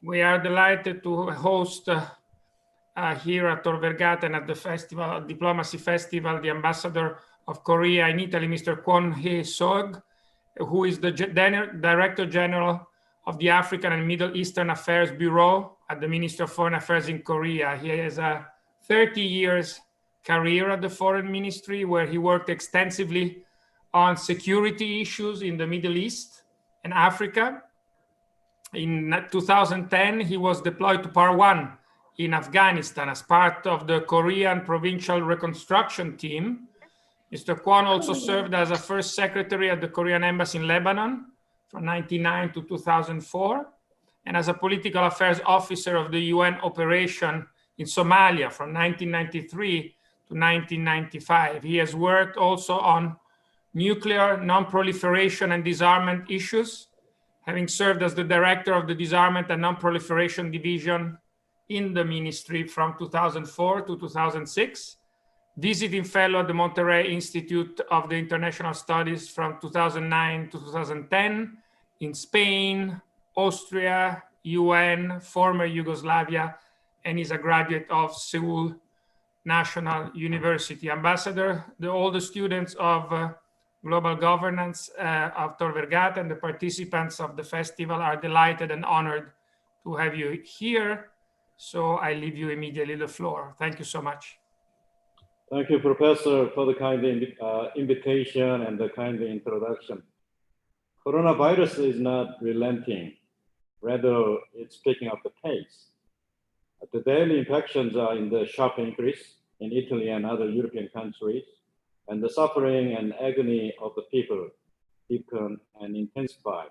We are delighted to host here at Tor Vergaten at the festival, Diplomacy Festival, the ambassador of Korea in Italy, Mr. Kwon Hee-seog, who is the Director General of the African and Middle Eastern Affairs Bureau at the Ministry of Foreign Affairs in Korea. He has a 30 years career at the Foreign Ministry, where he worked extensively on security issues in the Middle East and Africa. In 2010, he was deployed to Parwan in Afghanistan as part of the Korean Provincial Reconstruction Team. Mr. Kwon also served as a first secretary at the Korean Embassy in Lebanon from 1999 to 2004, and as a political affairs officer of the UN operation in Somalia from 1993 to 1995. He has worked also on nuclear non-proliferation and disarmament issues, having served as the director of the Disarmament and Non-Proliferation Division in the ministry from 2004 to 2006, visiting fellow at the Monterrey Institute of the International Studies from 2009 to 2010 in Spain, Austria, UN, former Yugoslavia, and is a graduate of Seoul National University. Ambassador, all the students of Global Governance of Tor Vergaten, the participants of the festival are delighted and honored to have you here. So I leave you immediately the floor. Thank you so much. Thank you, Professor, for the kind invitation and the kind introduction. Coronavirus is not relenting. Rather, it's picking up the pace. The daily infections are in the sharp increase in Italy and other European countries, and the suffering and agony of the people deepen and intensify.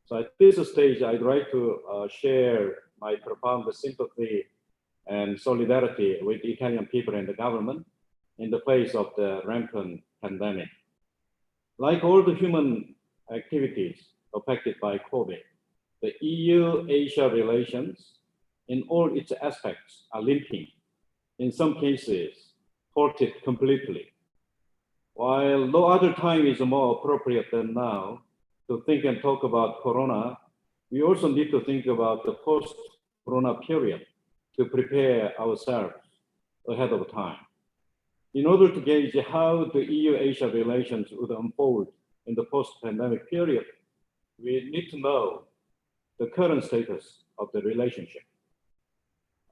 So at this stage, I'd like to share my profound sympathy and solidarity with the Italian people and the government in the face of the rampant pandemic. Like all the human activities affected by COVID, the EU-Asia relations in all its aspects are limping, in some cases, halted completely. While no other time is more appropriate than now to think and talk about Corona, we also need to think about the post-Corona period to prepare ourselves ahead of time. In order to gauge how the EU-Asia relations would unfold in the post-pandemic period, we need to know the current status of the relationship.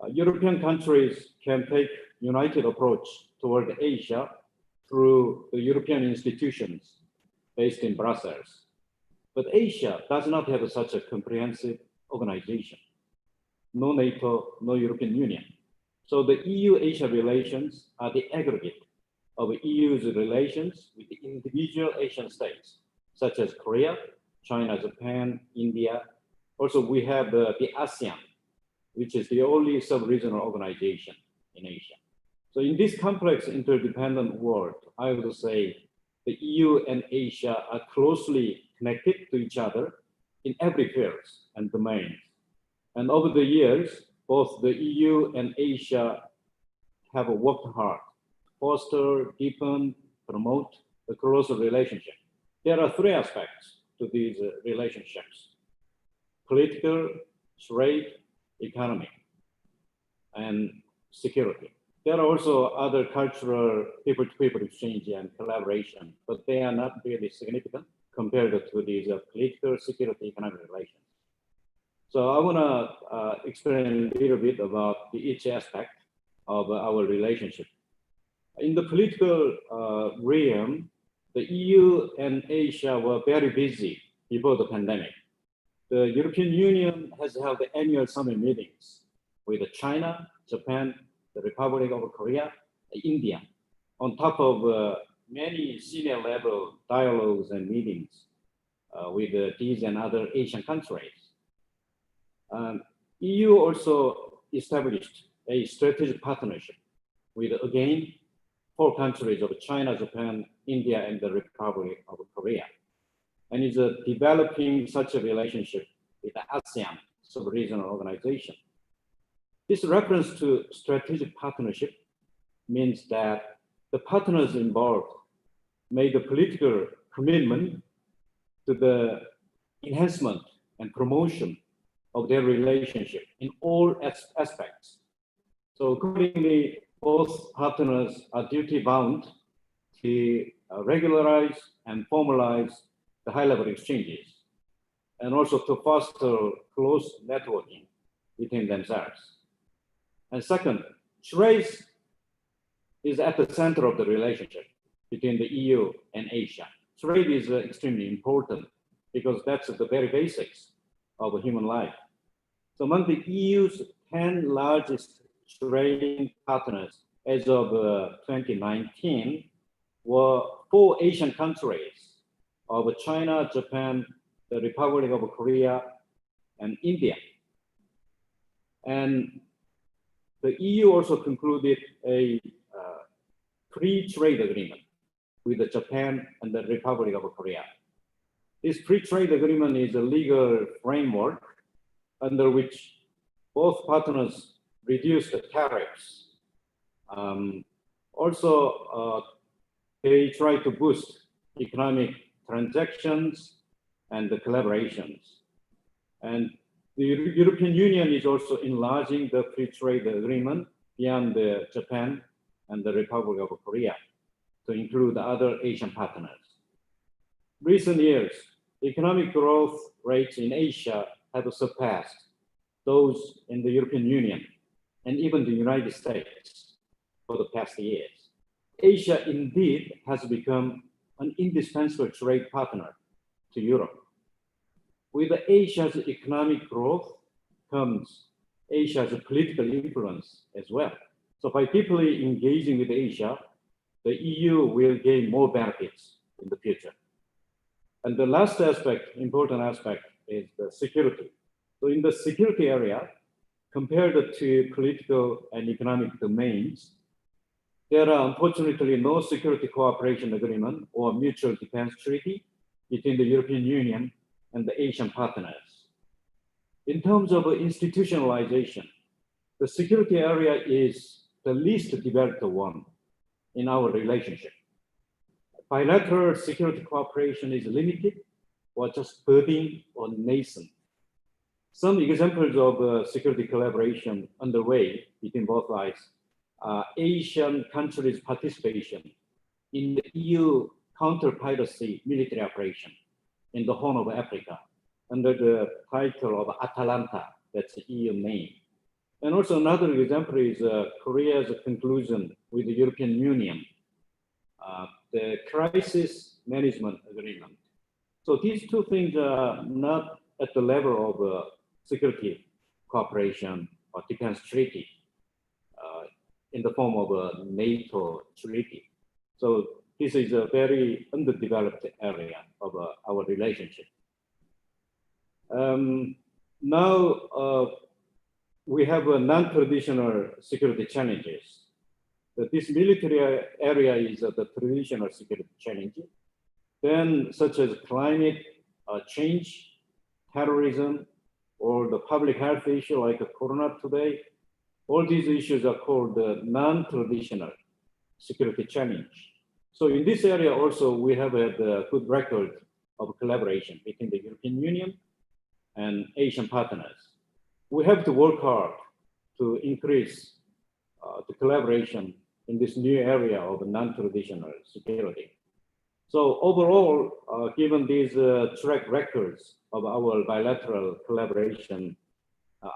European countries can take united approach toward Asia through the European institutions based in Brussels. But Asia does not have such a comprehensive organization. No NATO, no European Union. So the EU-Asia relations are the aggregate of EU's relations with the individual Asian states, such as Korea, China, Japan, India. Also, we have the ASEAN, which is the only sub-regional organization in Asia. So in this complex interdependent world, I would say the EU and Asia are closely connected to each other in every field and domain. And over the years, both the EU and Asia have worked hard to foster, deepen, promote a closer relationship. There are three aspects to these relationships: political, trade, economy, and security. There are also other cultural people-to-people exchange and collaboration, but they are not really significant compared to these political, security, economic relations. So I want to explain a little bit about each aspect of our relationship. In the political realm, the EU and Asia were very busy before the pandemic. The European Union has held annual summit meetings with China, Japan, the Republic of Korea, India, on top of many senior level dialogues and meetings with these and other Asian countries. EU also established a strategic partnership with, again, 4 countries of China, Japan, India, and the Republic of Korea, and is developing such a relationship with the ASEAN sub-regional organization. This reference to strategic partnership means that the partners involved made a political commitment to the enhancement and promotion of their relationship in all aspects. So accordingly, both partners are duty-bound to regularize and formalize the high-level exchanges, and also to foster close networking between themselves. And second, trade is at the center of the relationship between the EU and Asia. Trade is extremely important because that's the very basics of human life. So among the EU's 10 largest trading partners as of 2019 were 4 Asian countries of China, Japan, the Republic of Korea, and India. And the EU also concluded a free trade agreement with Japan and the Republic of Korea. This free trade agreement is a legal framework under which both partners reduce the tariffs. They try to boost economic transactions and the collaborations. And the European Union is also enlarging the free trade agreement beyond Japan and the Republic of Korea to include other Asian partners. Recent years, economic growth rates in Asia have surpassed those in the European Union and even the United States for the past years. Asia indeed has become an indispensable trade partner to Europe. With Asia's economic growth comes Asia's political influence as well. So by deeply engaging with Asia, the EU will gain more benefits in the future. And the last aspect, important aspect, is the security. So in the security area, compared to political and economic domains, there are unfortunately no security cooperation agreement or mutual defense treaty between the European Union and the Asian partners. In terms of institutionalization, the security area is the least developed one in our relationship. Bilateral security cooperation is limited or just budding or nascent. Some examples of security collaboration underway between both sides are Asian countries' participation in the EU counter-piracy military operation in the Horn of Africa under the title of Atalanta, that's the EU name. And also another example is Korea's conclusion with the European Union, the crisis management agreement. So these two things are not at the level of security cooperation or defense treaty in the form of a NATO treaty. So this is a very underdeveloped area of our relationship. Now we have non-traditional security challenges. This military area is the traditional security challenge. Then such as climate change, terrorism, or the public health issue like Corona today, all these issues are called the non-traditional security challenge. So in this area also, we have had a good record of collaboration between the European Union and Asian partners. We have to work hard to increase the collaboration in this new area of non-traditional security. So overall, given these track records of our bilateral collaboration,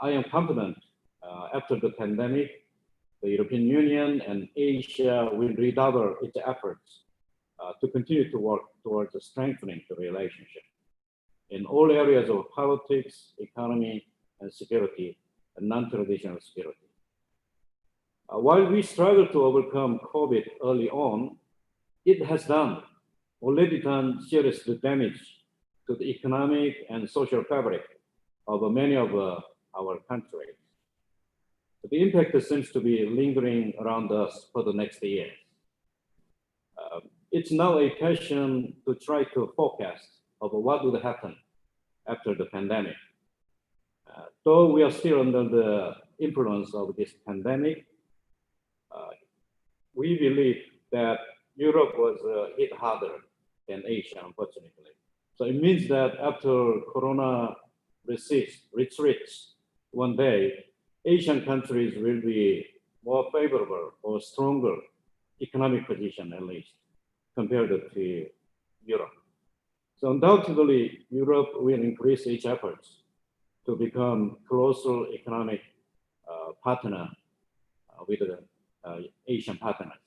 I am confident after the pandemic, the European Union and Asia will redouble its efforts to continue to work towards strengthening the relationship in all areas of politics, economy, and security, and non-traditional security. While we struggle to overcome COVID early on, it has already done serious damage to the economic and social fabric of many of our countries. The impact seems to be lingering around us for the next year. It's now a question to try to forecast of what would happen after the pandemic. Though we are still under the influence of this pandemic, we believe that Europe was hit harder than Asia, unfortunately. So it means that after Corona retreats one day, Asian countries will be more favorable or stronger economic position, at least, compared to Europe. So undoubtedly, Europe will increase its efforts to become closer economic partner with the Asian partners.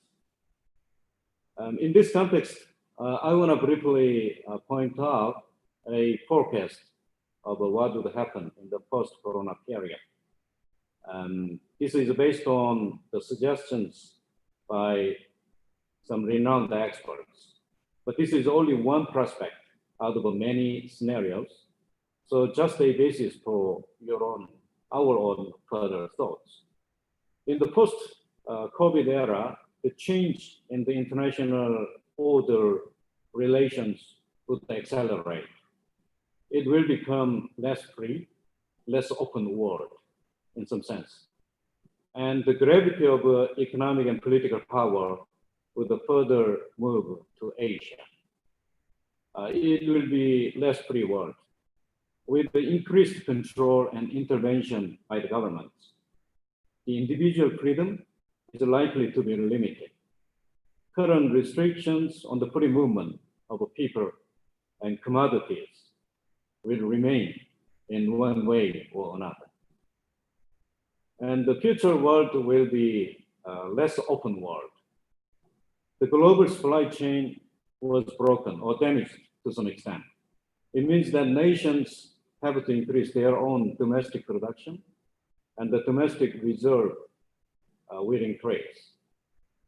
In this context, I want to briefly point out a forecast of what would happen in the post-corona period. This is based on the suggestions by some renowned experts. But this is only one prospect out of many scenarios. So just a basis for our own further thoughts. In the post-COVID era, the change in the international order relations would accelerate. It will become less free, less open world in some sense. And the gravity of economic and political power would further move to Asia. It will be less free world with the increased control and intervention by the governments. The individual freedom is likely to be limited. Current restrictions on the free movement of people and commodities will remain in one way or another. And the future world will be a less open world. The global supply chain was broken or damaged to some extent. It means that nations have to increase their own domestic production and the domestic reserve will increase.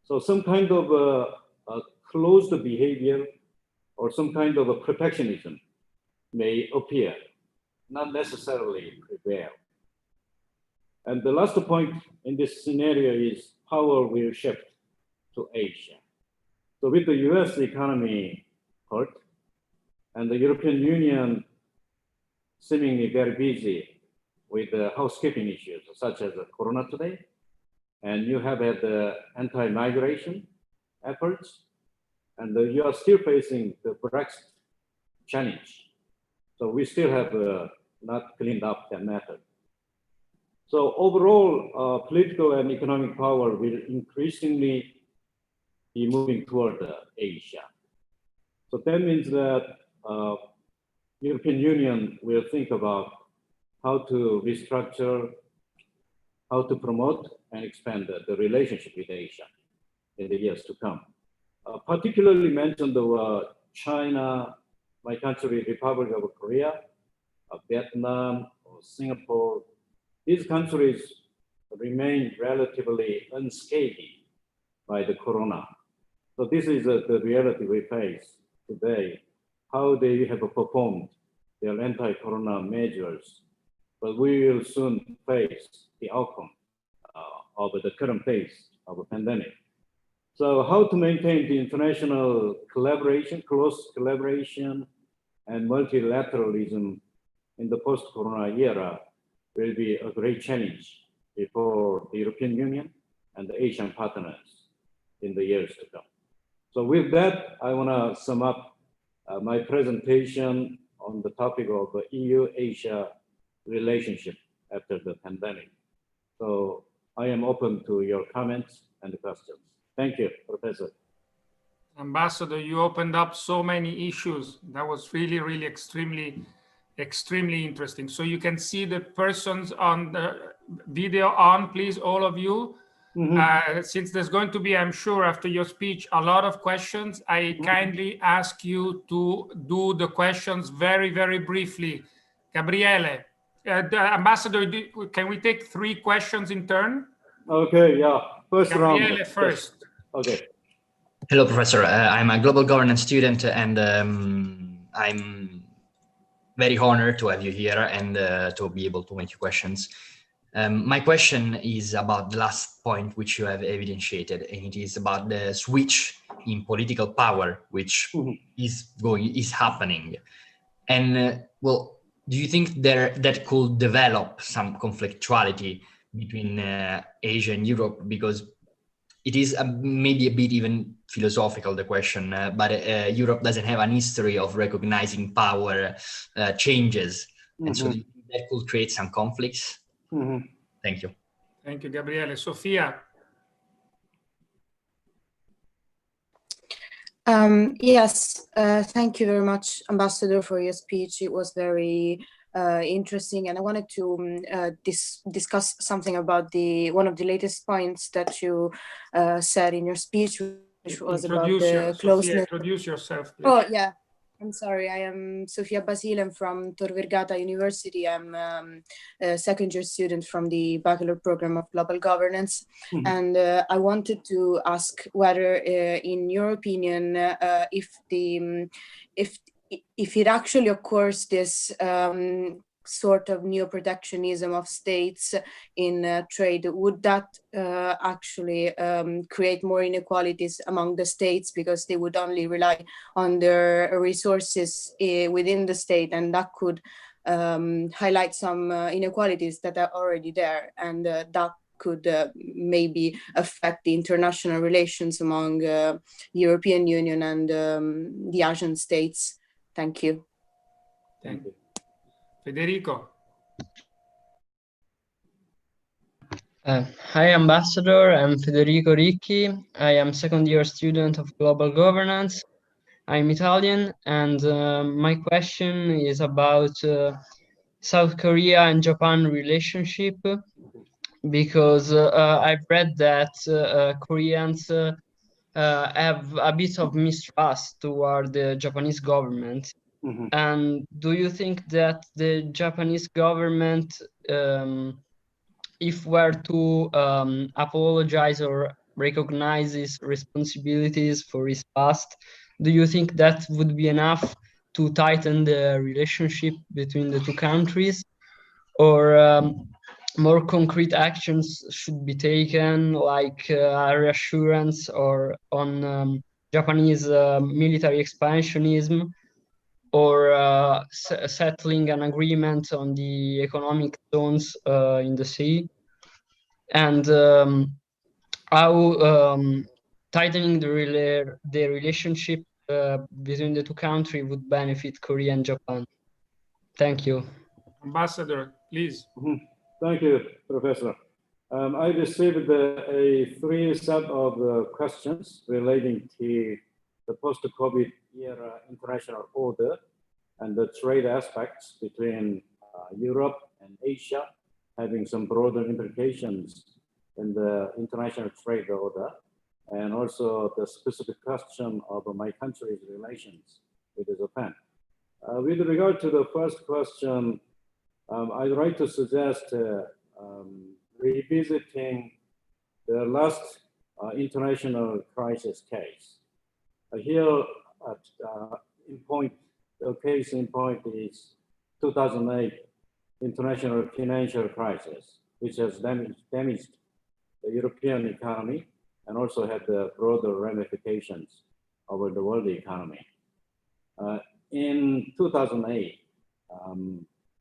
So some kind of a closed behavior or some kind of a protectionism may appear, not necessarily prevail. And the last point in this scenario is power will shift to Asia. So with the US economy hurt and the European Union seemingly very busy with the housekeeping issues such as the Corona today, and you have had the anti-migration efforts, and you are still facing the Brexit challenge. So we still have not cleaned up that matter. So overall, political and economic power will increasingly be moving toward Asia. So that means that European Union will think about how to restructure, how to promote and expand the relationship with Asia in the years to come. Particularly mentioned China, my country, Republic of Korea, Vietnam, or Singapore. These countries remain relatively unscathed by the Corona. So this is the reality we face today, how they have performed their anti-Corona measures. But we will soon face the outcome of the current phase of a pandemic. So how to maintain the international collaboration, close collaboration, and multilateralism in the post-Corona era will be a great challenge before the European Union and the Asian partners in the years to come. So with that, I want to sum up my presentation on the topic of the EU-Asia relationship after the pandemic. So I am open to your comments and questions. Thank you, Professor. Ambassador, you opened up so many issues. That was really, really extremely interesting. So you can see the persons on the video on, please, all of you. Since there's going to be, I'm sure, after your speech, a lot of questions, I kindly ask you to do the questions very, very briefly. Gabriele, Ambassador, can we take 3 questions in turn? Okay, yeah. First Gabriele round. first. Okay. Hello, Professor. I'm a global governance student, and I'm very honored to have you here and to be able to make your questions. My question is about the last point which you have evidentiated, and it is about the switch in political power, which is happening. And well, do you think that could develop some conflictuality between Asia and Europe? Because it is maybe a bit even philosophical, the question, but Europe doesn't have an history of recognizing power changes. And so that could create some conflicts? Mhm. Thank you. Thank you, Gabriele. Sofia. Yes, thank you very much, Ambassador, for your speech. It was very interesting, and I wanted to discuss something about one of the latest points that you said in your speech, which was about the closeness. Sofia, introduce yourself, please. Oh, yeah. I'm sorry. I am Sofia Basile. I'm from Tor Vergata University. I'm a second-year student from the Bachelor Program of Global Governance. Mhm. And I wanted to ask whether, in your opinion, if it actually occurs this sort of neo-protectionism of states in trade, would that actually create more inequalities among the states because they would only rely on their resources within the state, and that could highlight some inequalities that are already there, and that could maybe affect the international relations among European Union and the Asian states. Thank you. Thank you. Federico. Hi, Ambassador. I'm Federico Ricchi. I am second-year student of Global Governance. I'm Italian, and my question is about South Korea and Japan relationship, because I've read that Koreans have a bit of mistrust toward the Japanese government. Mhm. And do you think that the Japanese government, if were to apologize or recognize its responsibilities for its past, do you think that would be enough to tighten the relationship between the two countries? Or more concrete actions should be taken, like reassurance or on Japanese military expansionism, or settling an agreement on the economic zones in the sea? And how tightening the relationship between the two countries would benefit Korea and Japan? Thank you. Ambassador, please. Mhm. Thank you, Professor. I received a three set of questions relating to the post-COVID era international order and the trade aspects between Europe and Asia, having some broader implications in the international trade order, and also the specific question of my country's relations with Japan. With regard to the first question, I'd like to suggest revisiting the last international crisis case. Here, the case in point is 2008 international financial crisis, which has damaged the European economy and also had the broader ramifications over the world economy. In 2008,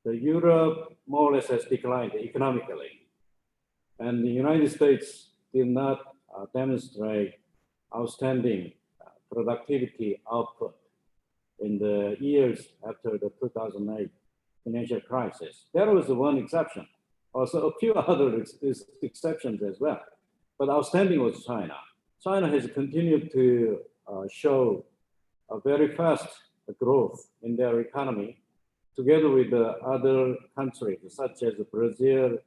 the Europe more or less has declined economically, and the United States did not demonstrate outstanding productivity output in the years after the 2008 financial crisis. There was one exception, also a few other exceptions as well, but outstanding was China. China has continued to show a very fast growth in their economy, together with the other countries such as Brazil,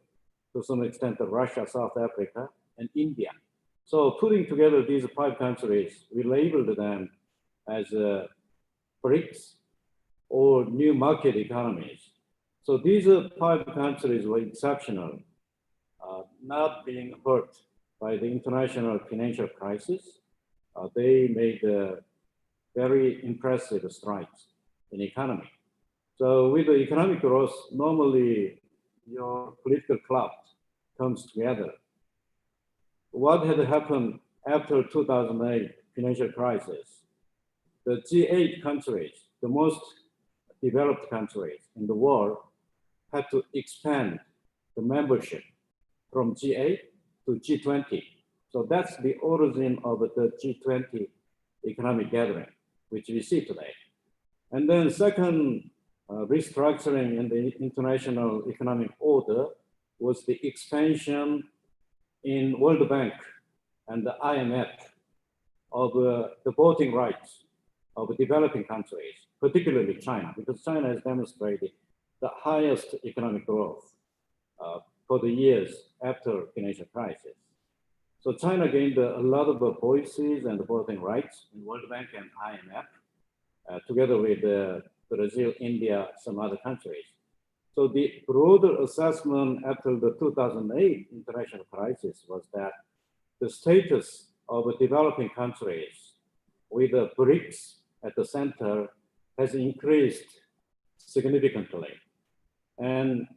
to some extent Russia, South Africa, and India. So putting together these five countries, we labeled them as BRICS, or new market economies. So these five countries were exceptional, not being hurt by the international financial crisis. They made very impressive strides in economy. So with the economic growth, normally your political clout comes together. What had happened after 2008 financial crisis? The G8 countries, the most developed countries in the world, had to expand the membership from G8 to G20. So that's the origin of the G20 economic gathering, which we see today. And then second, restructuring in the international economic order was the expansion in World Bank and the IMF of the voting rights of developing countries, particularly China, because China has demonstrated the highest economic growth for the years after financial crisis. So China gained a lot of voices and voting rights in World Bank and IMF, together with Brazil, India, some other countries. So the broader assessment after the 2008 international crisis was that the status of developing countries with the BRICS at the center has increased significantly. And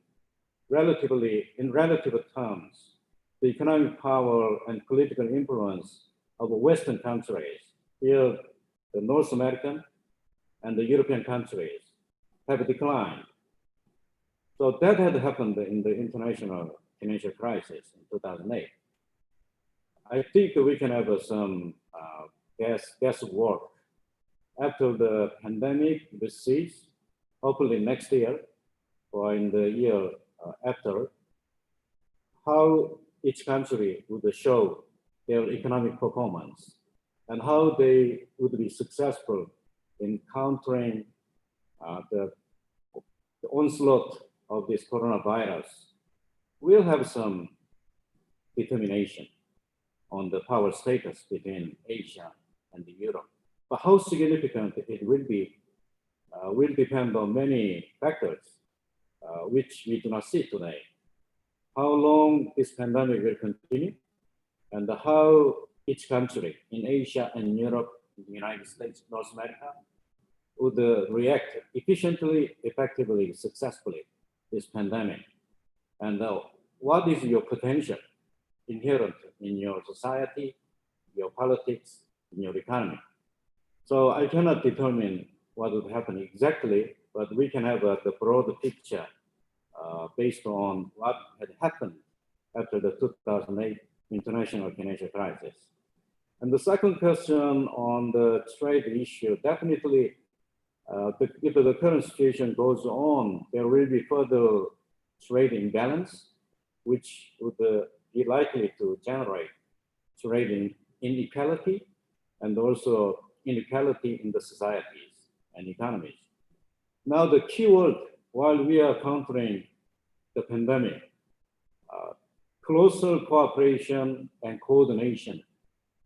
in relative terms, the economic power and political influence of Western countries, here the North American and the European countries, have declined. So that had happened in the international financial crisis in 2008. I think we can have some guesswork after the pandemic recedes, hopefully next year or in the year after, how each country would show their economic performance and how they would be successful in countering the onslaught of this coronavirus. We'll have some determination on the power status between Asia and Europe. But how significant it will be will depend on many factors, which we do not see today. How long this pandemic will continue, and how each country in Asia and Europe, in the United States, North America, would react efficiently, effectively, successfully this pandemic. And what is your potential inherent in your society, your politics, in your economy? So I cannot determine what would happen exactly, but we can have the broader picture based on what had happened after the 2008 international financial crisis. And the second question on the trade issue, definitely, if the current situation goes on, there will be further trade imbalance, which would be likely to generate trade inequality and also inequality in the societies and economies. Now, the key word, while we are countering the pandemic, closer cooperation and coordination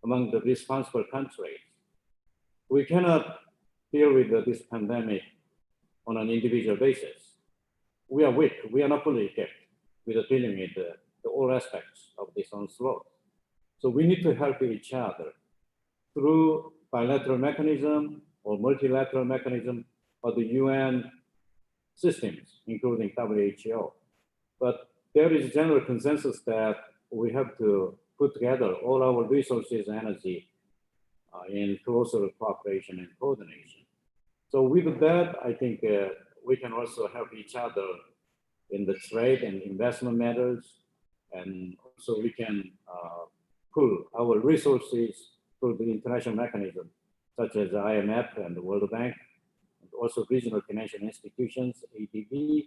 among the responsible countries. We cannot deal with this pandemic on an individual basis. We are weak, we are not fully equipped with dealing with all aspects of this onslaught. So we need to help each other through bilateral mechanism or multilateral mechanism or the UN systems, including WHO. But there is general consensus that we have to put together all our resources and energy in closer cooperation and coordination. So with that, I think we can also help each other in the trade and investment matters, and also we can pool our resources through the international mechanism, such as the IMF and the World Bank, and also regional financial institutions, ADB.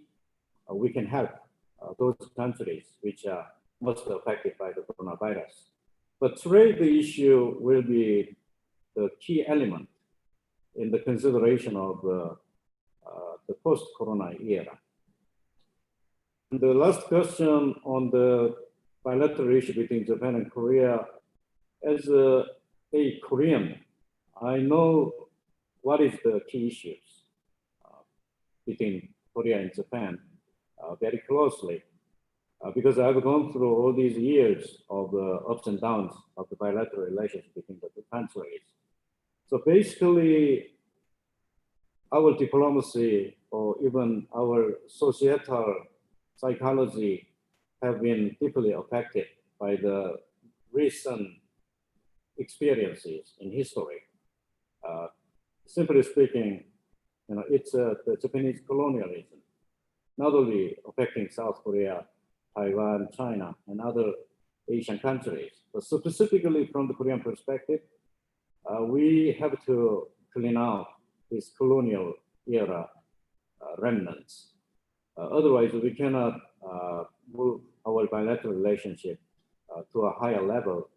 We can help those countries which are most affected by the coronavirus. But trade issue will be the key element in the consideration of the post-corona era. And the last question on the bilateral issue between Japan and Korea. As a Korean, I know what is the key issues between Korea and Japan very closely because I've gone through all these years of ups and downs of the bilateral relations between the two countries. So basically, our diplomacy or even our societal psychology have been deeply affected by the recent experiences in history. Simply speaking, it's the Japanese colonialism, not only affecting South Korea, Taiwan, China, and other Asian countries, but specifically from the Korean perspective, we have to clean out this colonial era remnants. Otherwise, we cannot move our bilateral relationship to a higher level.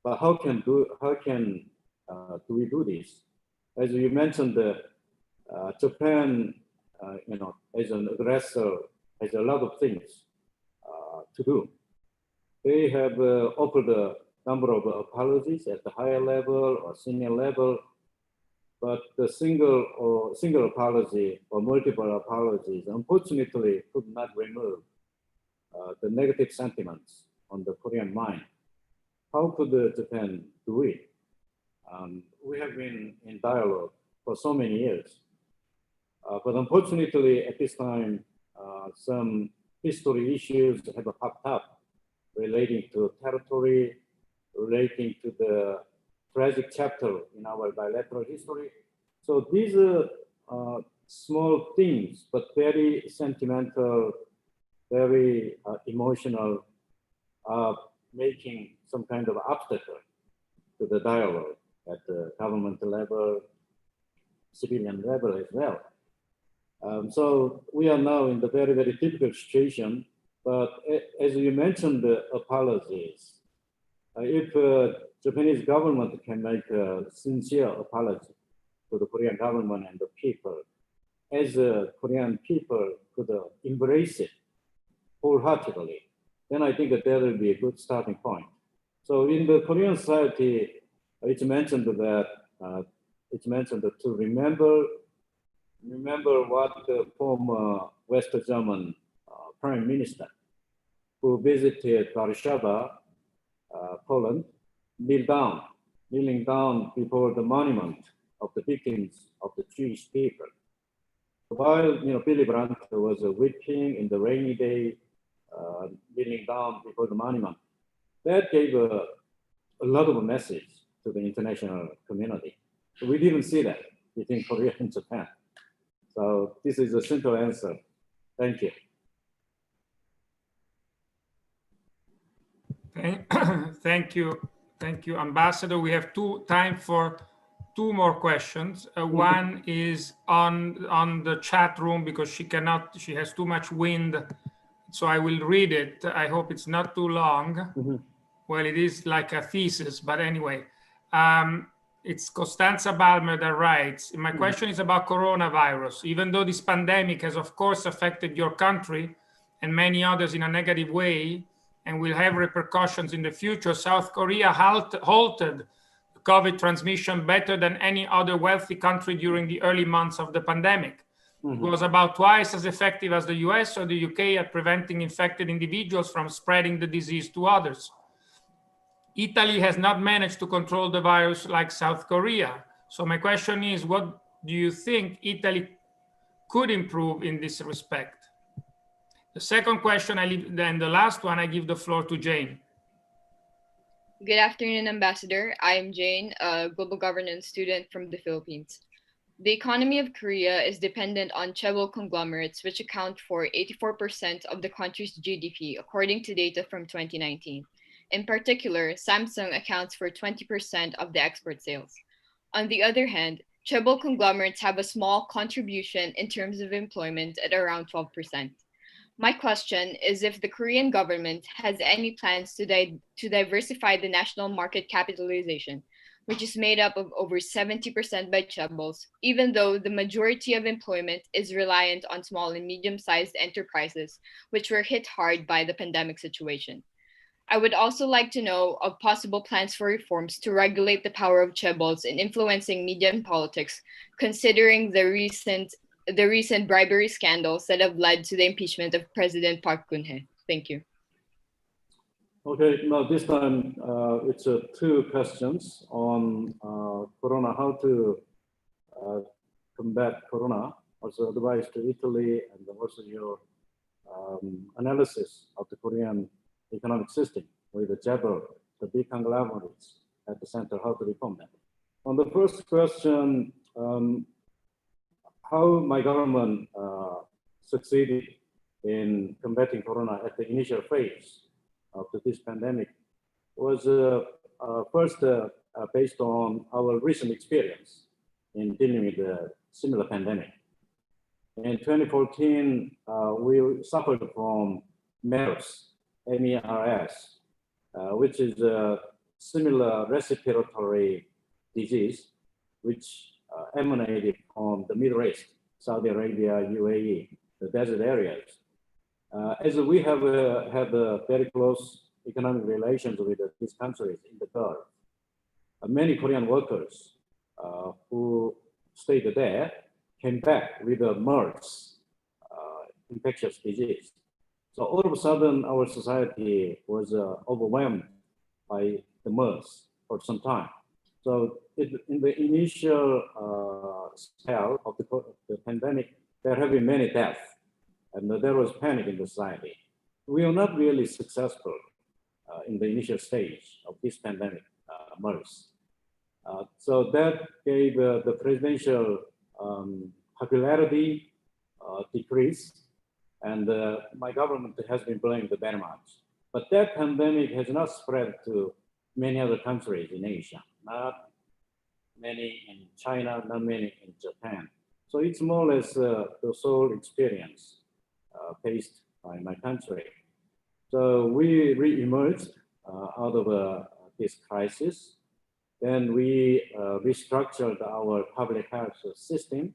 But how can do we do this? As you mentioned, Japan, as an aggressor, has a lot of things to do. They have offered a number of apologies at the higher level or senior level, but the single apology or multiple apologies, unfortunately, could not remove the negative sentiments on the Korean mind. How could Japan do it? We have been in dialogue for so many years, but unfortunately, at this time, some history issues have popped up relating to territory, relating to the tragic chapter in our bilateral history. So these are small things, but very sentimental, very emotional, making some kind of obstacle to the dialogue at the government level, civilian level as well. So we are now in the very, very difficult situation. But as you mentioned, the apologies, if Japanese government can make a sincere apology to the Korean government and the people, as Korean people could embrace it wholeheartedly, then I think that there will be a good starting point. So in the Korean society, it's mentioned that to remember what the former West German Prime Minister, who visited Warszawa, Poland, kneeling down before the monument of the victims of the Jewish people. While Willy Brandt was weeping in the rainy day, kneeling down before the monument, that gave a lot of a message to the international community. So we didn't see that between Korea and Japan. So this is a simple answer. Thank you. Thank you, Ambassador. We have time for two more questions. One is on the chat room because she has too much wind, so I will read it. I hope it's not too long. Well, it is like a thesis, but anyway. It's Costanza Balmer that writes, my question is about coronavirus. Even though this pandemic has, of course, affected your country and many others in a negative way and will have repercussions in the future, South Korea halted COVID transmission better than any other wealthy country during the early months of the pandemic. It was about twice as effective as the US or the UK at preventing infected individuals from spreading the disease to others. Italy has not managed to control the virus like South Korea. So my question is, what do you think Italy could improve in this respect? The second question, then the last one, I give the floor to Jane. Good afternoon, Ambassador. I am Jane, a global governance student from the Philippines. The economy of Korea is dependent on chaebol conglomerates, which account for 84% of the country's GDP, according to data from 2019. In particular, Samsung accounts for 20% of the export sales. On the other hand, chaebol conglomerates have a small contribution in terms of employment at around 12%. My question is if the Korean government has any plans to diversify the national market capitalization, which is made up of over 70% by chaebols, even though the majority of employment is reliant on small and medium-sized enterprises, which were hit hard by the pandemic situation. I would also like to know of possible plans for reforms to regulate the power of chaebols in influencing media and politics, considering the recent bribery scandals that have led to the impeachment of President Park Geun-hye. Thank you. Okay, now this time it's two questions on Corona, how to combat Corona, also advice to Italy, and also your analysis of the Korean economic system with the chaebol, the big conglomerates at the center, how to reform them. On the first question, how my government succeeded in combating Corona at the initial phase of this pandemic was first based on our recent experience in dealing with a similar pandemic. In 2014, we suffered from MERS, MERS, which is a similar respiratory disease, which emanated from the Middle East, Saudi Arabia, UAE, the desert areas. As we have had very close economic relations with these countries in the Gulf, many Korean workers who stayed there came back with a MERS, infectious disease. So all of a sudden, our society was overwhelmed by the MERS for some time. So in the initial spell of the pandemic, there have been many deaths, and there was panic in the society. We were not really successful in the initial stage of this pandemic, MERS. So that gave the presidential popularity decrease, and my government has been blamed very much. But that pandemic has not spread to many other countries in Asia, not many in China, not many in Japan. So it's more or less the sole experience faced by my country. So we re-emerged out of this crisis. Then we restructured our public health system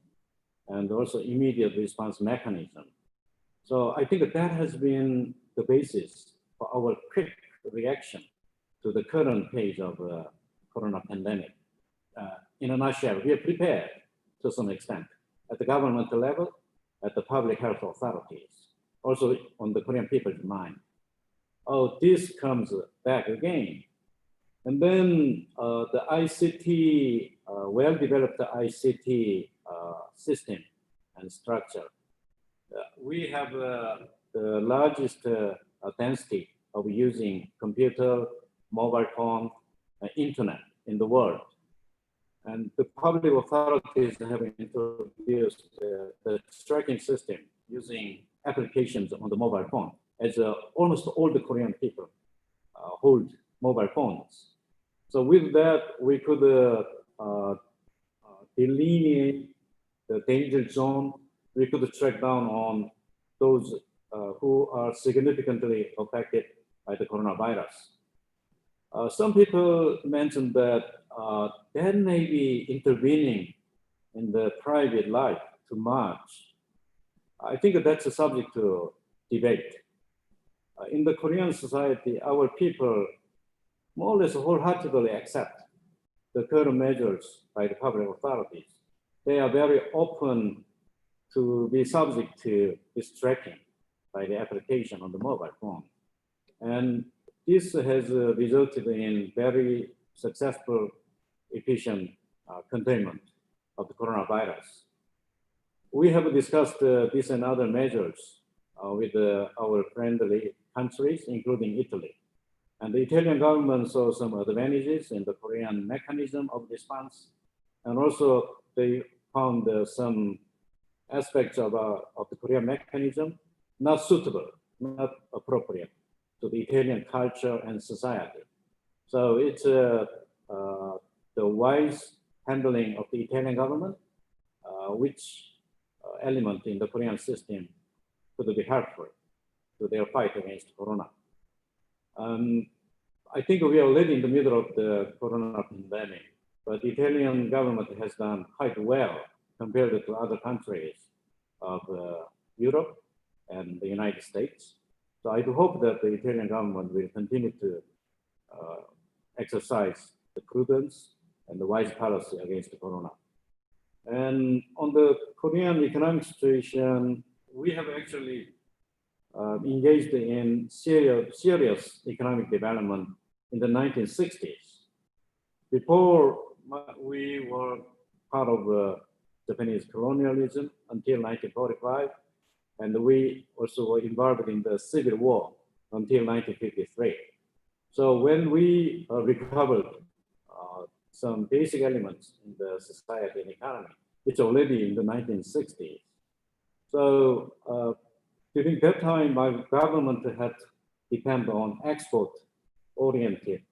and also immediate response mechanism. So I think that has been the basis for our quick reaction to the current phase of corona pandemic. In a nutshell, we are prepared to some extent at the governmental level, at the public health authorities, also on the Korean people's mind. Oh, this comes back again. And then the ICT, well-developed ICT system and structure. We have the largest density of using computer, mobile phone, internet in the world. And the public authorities have introduced the tracking system using applications on the mobile phone, as almost all the Korean people hold mobile phones. So with that, we could delineate the danger zone. We could track down on those who are significantly affected by the coronavirus. Some people mentioned that that may be intervening in the private life too much. I think that's a subject to debate. In the Korean society, our people more or less wholeheartedly accept the current measures by the public authorities. They are very open to be subject to this tracking by the application on the mobile phone. And this has resulted in very successful, efficient containment of the coronavirus. We have discussed this and other measures with our friendly countries, including Italy. And the Italian government saw some advantages in the Korean mechanism of response. And also they found some aspects of the Korean mechanism not suitable, not appropriate to the Italian culture and society. So it's the wise handling of the Italian government, which element in the Korean system could be helpful to their fight against corona. I think we are already in the middle of the corona pandemic, but the Italian government has done quite well compared to other countries of Europe and the United States. So I do hope that the Italian government will continue to exercise the prudence and the wise policy against the corona. And on the Korean economic situation, we have actually engaged in serious economic development in the 1960s. Before we were part of Japanese colonialism until 1945, and we also were involved in the Civil War until 1953. So when we recovered some basic elements in the society and economy, it's already in the 1960s. So during that time, my government had depended on export-oriented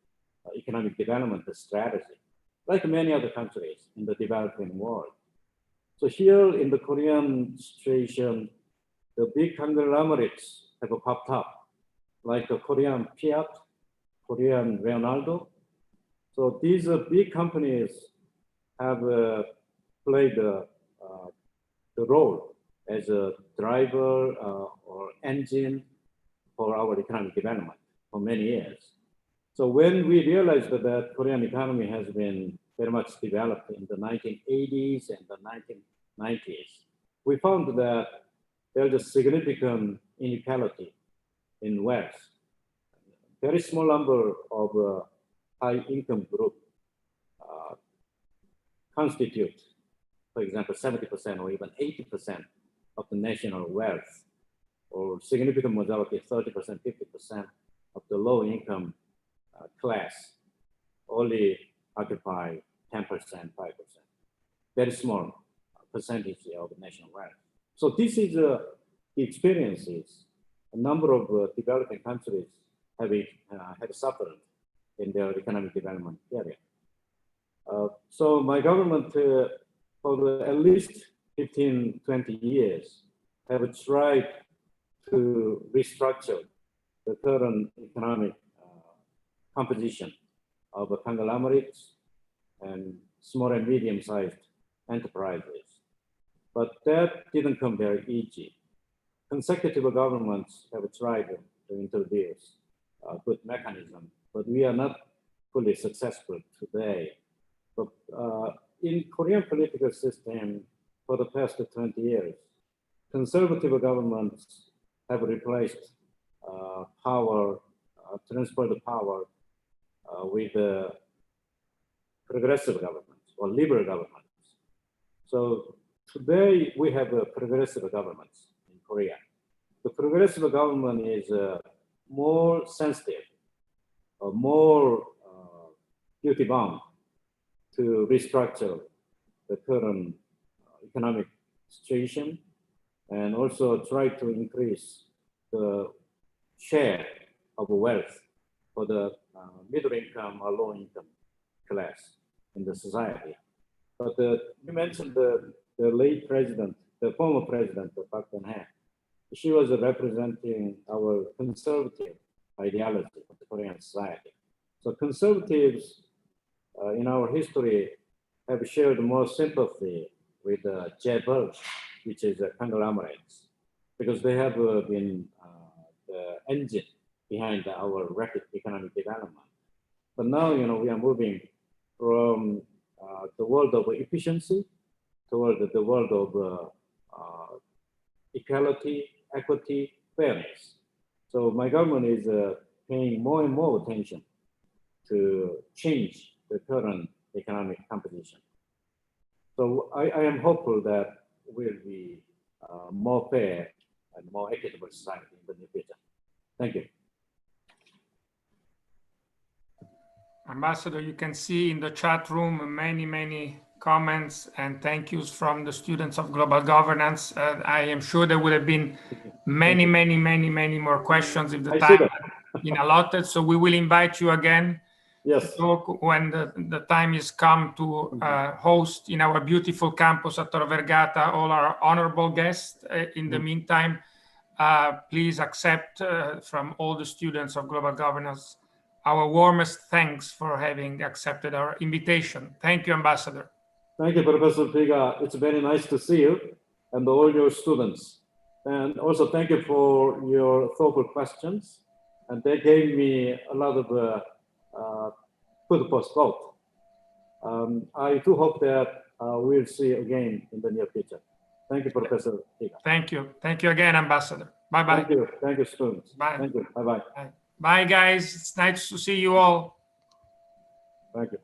economic development strategy, like many other countries in the developing world. So here in the Korean situation, the big conglomerates have popped up, like the Korean Fiat, Korean Leonardo. So these big companies have played the role as a driver or engine for our economic development for many years. So when we realized that Korean economy has been very much developed in the 1980s and the 1990s, we found that there's a significant inequality in wealth. Very small number of high income group constitute, for example, 70% or even 80% of the national wealth, or significant majority, 30%, 50% of the low income class only occupy 10%, 5%. Very small percentage of national wealth. So this is the experiences a number of developing countries have suffered in their economic development area. So my government for at least 15, 20 years have tried to restructure the current economic composition of conglomerates and small and medium-sized enterprises. But that didn't come very easy. Consecutive governments have tried to introduce a good mechanism, but we are not fully successful today. But in Korean political system for the past 20 years, conservative governments have replaced power, transferred the power with progressive governments or liberal governments. So today we have progressive governments in Korea. The progressive government is more sensitive, more duty-bound to restructure the current economic situation and also try to increase the share of wealth for the middle income or low income class in the society. But you mentioned the late president, the former president, Park Geun-hye. She was representing our conservative ideology of the Korean society. So conservatives in our history have shared more sympathy with jaebul, which is conglomerates, because they have been the engine behind our rapid economic development. But now, we are moving from the world of efficiency toward the world of equality, equity, fairness. So my government is paying more and more attention to change the current economic composition. So I am hopeful that we'll be more fair and more equitable society in the near future. Thank you. Ambassador, you can see in the chat room many comments and thank yous from the students of global governance. I am sure there would have been many more questions if the time had been allotted. So we will invite you again to talk when the time is come to host in our beautiful campus at Tor Vergata all our honorable guests. In the meantime, please accept from all the students of global governance our warmest thanks for having accepted our invitation. Thank you, Ambassador. Thank you, Professor Piga. It's very nice to see you and all your students. And also thank you for your thoughtful questions. And they gave me a lot of food for thought. I do hope that we'll see you again in the near future. Thank you, Professor Piga. Thank you. Thank you again, Ambassador. Bye-bye. Thank you. Thank you, students. Bye. Thank you. Bye-bye. Bye, guys. It's nice to see you all. Thank you.